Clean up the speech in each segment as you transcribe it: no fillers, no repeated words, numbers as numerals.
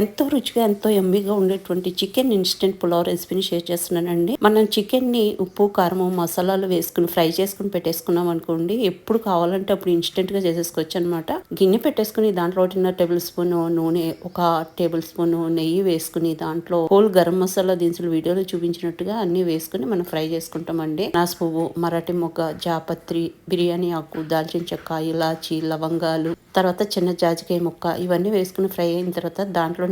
ఎంతో రుచిగా ఎంతో యమ్మీగా ఉండేటువంటి చికెన్ ఇన్స్టెంట్ పులావ్ రెసిపీని షేర్ చేస్తున్నానండి. మనం చికెన్ని ఉప్పు కారం మసాలాలు వేసుకుని ఫ్రై చేసుకుని పెట్టేసుకున్నాం అనుకోండి, ఎప్పుడు కావాలంటే అప్పుడు ఇన్స్టెంట్ గా చేసేసుకోవచ్చు అనమాట. గిన్నె పెట్టేసుకుని దాంట్లో 1.5 టేబుల్ స్పూన్ నూనె, 1 టేబుల్ స్పూన్ నెయ్యి వేసుకుని దాంట్లో హోల్ గరం మసాలా దినుసులు వీడియోలో చూపించినట్టుగా అన్ని వేసుకుని మనం ఫ్రై చేసుకుంటామండి. నాసు పువ్వు, మరాఠీ మొగ్గ, జాపత్రి, బిర్యానీ ఆకు, దాల్చిన చెక్క, ఇలాచి, లవంగాలు, తర్వాత చిన్న జాజికాయ ముక్క ఇవన్నీ వేసుకుని ఫ్రై అయిన తర్వాత దాంట్లోనే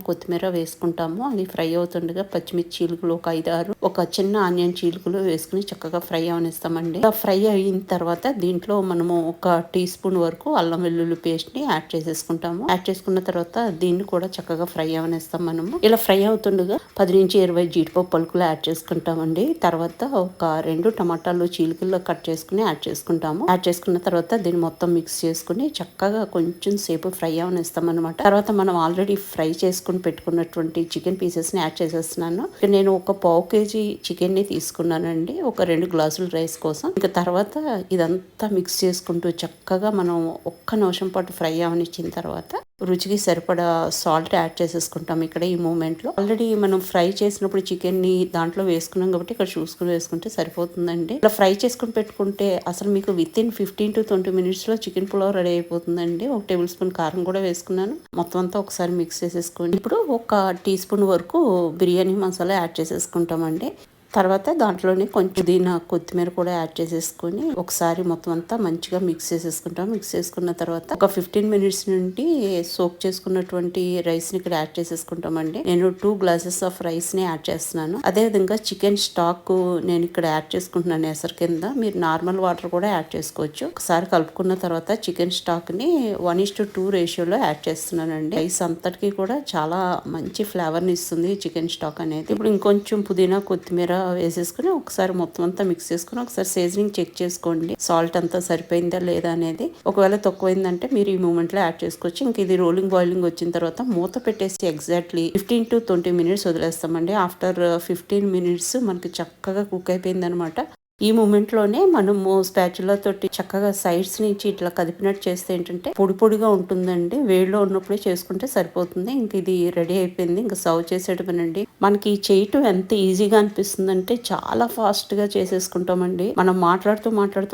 కొత్తిమీర వేసుకుంటాము. అది ఫ్రై అవుతుండగా పచ్చిమిర్చి చీలుకలు ఒక 5-6, ఒక చిన్న ఆనియన్ చీలుకలు వేసుకుని చక్కగా ఫ్రై అవనిస్తామండి. ఫ్రై అయిన తర్వాత దీంట్లో మనము 1 టీ స్పూన్ వరకు అల్లం వెల్లుల్లి పేస్ట్ ని యాడ్ చేసేసుకుంటాము. యాడ్ చేసుకున్న తర్వాత దీన్ని కూడా చక్కగా ఫ్రై అవనిస్తాం. మనము ఇలా ఫ్రై అవుతుండగా 10-20 జీడిపప్పు పలుకులు యాడ్ చేసుకుంటామండి. తర్వాత ఒక 2 టమాటాలు చీలికల్లో కట్ చేసుకుని యాడ్ చేసుకుంటాము. యాడ్ చేసుకున్న తర్వాత దీన్ని మొత్తం మిక్స్ చేసుకుని చక్కగా కొంచెం సేపు ఫ్రై అవనిస్తాం అనమాట. తర్వాత మనం ఆల్రెడీ ఫ్రై చేసుకుని పెట్టుకున్నటువంటి చికెన్ పీసెస్ ని యాడ్ చేసేస్తున్నాను. నేను ఒక 1/2 కేజీ చికెన్ ని తీసుకున్నానండి, ఒక 2 గ్లాసుల రైస్ కోసం. ఇంకా తర్వాత ఇదంతా మిక్స్ చేసుకుంటూ చక్కగా మనం ఒక్క నిమిషం పాటు ఫ్రై అవనిచ్చిన తర్వాత రుచికి సరిపడా సాల్ట్ యాడ్ చేసేసుకుంటాం. ఇక్కడ ఈ మూమెంట్ లో ఆల్రెడీ మనం ఫ్రై చేసినప్పుడు చికెన్ ని దాంట్లో వేసుకున్నాం కాబట్టి ఇక్కడ చూసుకుని వేసుకుంటే సరిపోతుందండి. ఇలా ఫ్రై చేసుకుని పెట్టుకుంటే అసలు మీకు వితిన్ 15 to 20 minutes లో చికెన్ పులావ్ రెడీ అయిపోతుందండి. 1 టేబుల్ స్పూన్ కారం కూడా వేసుకున్నాను. మొత్తం అంతా ఒకసారి మిక్స్ చేసేసుకోండి. ఇప్పుడు 1 టీ స్పూన్ వరకు బిర్యానీ మసాలా యాడ్ చేసేసుకుంటామండి. తర్వాత దాంట్లోనే కొంచెం పుదీనా, కొత్తిమీర కూడా యాడ్ చేసేసుకొని ఒకసారి మొత్తం అంతా మంచిగా మిక్స్ చేసేసుకుంటాం. మిక్స్ చేసుకున్న తర్వాత ఒక 15 minutes నుండి సోక్ చేసుకున్నటువంటి రైస్ ని ఇక్కడ యాడ్ చేసేసుకుంటామండి. నేను 2 గ్లాసెస్ ఆఫ్ రైస్ ని యాడ్ చేస్తున్నాను. అదే విధంగా చికెన్ స్టాక్ నేను ఇక్కడ యాడ్ చేసుకుంటున్నాను ఎసరు కింద. మీరు నార్మల్ వాటర్ కూడా యాడ్ చేసుకోవచ్చు. ఒకసారి కలుపుకున్న తర్వాత చికెన్ స్టాక్ ని 1:2 రేషియోలో యాడ్ చేస్తున్నానండి. రైస్ అంతటికి కూడా చాలా మంచి ఫ్లేవర్ ని ఇస్తుంది చికెన్ స్టాక్ అనేది. ఇప్పుడు ఇంకొంచెం పుదీనా, కొత్తిమీర వేసేసుకుని ఒకసారి మొత్తం అంతా మిక్స్ చేసుకుని ఒకసారి సీజనింగ్ చెక్ చేసుకోండి, సాల్ట్ అంతా సరిపోయిందా లేదా అనేది. ఒకవేళ తక్కువైందంటే మీరు ఈ మూమెంట్ లో యాడ్ చేసుకోవచ్చు. ఇంక ఇది రోలింగ్ బాయిలింగ్ వచ్చిన తర్వాత మూత పెట్టేసి ఎగ్జాక్ట్లీ 15 to 20 minutes వదిలేస్తామండి. ఆఫ్టర్ 15 minutes మనకి చక్కగా కుక్ అయిపోయింది అనమాట. ఈ మూమెంట్ లోనే మనము స్పాచులా తోటి చక్కగా సైడ్స్ నుంచి ఇట్లా కదిపినట్టు చేస్తే ఏంటంటే పొడి పొడిగా ఉంటుందండి. వేడిలో ఉన్నప్పుడే చేసుకుంటే సరిపోతుంది. ఇంక ఇది రెడీ అయిపోయింది. ఇంకా సర్వ్ చేసేటమేనండి. మనకి చేయటం ఎంత ఈజీగా అనిపిస్తుంది అంటే చాలా ఫాస్ట్ గా చేసేసుకుంటామండి. మనం మాట్లాడుతూ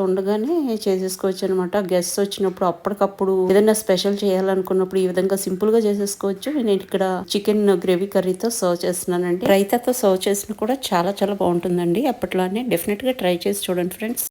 ఉండగానే చేసేసుకోవచ్చు అనమాట. గెస్ట్ వచ్చినప్పుడు అప్పటికప్పుడు ఏదైనా స్పెషల్ చేయాలనుకున్నప్పుడు ఈ విధంగా సింపుల్ గా చేసేసుకోవచ్చు. నేను ఇక్కడ చికెన్ గ్రేవీ కర్రీతో సర్వ్ చేస్తున్నానండి. రైతాతో సర్వ్ చేసిన కూడా చాలా చాలా బాగుంటుందండి. అప్పట్లానే డెఫినెట్ గా ట్రై చేసి చూడండి ఫ్రెండ్స్.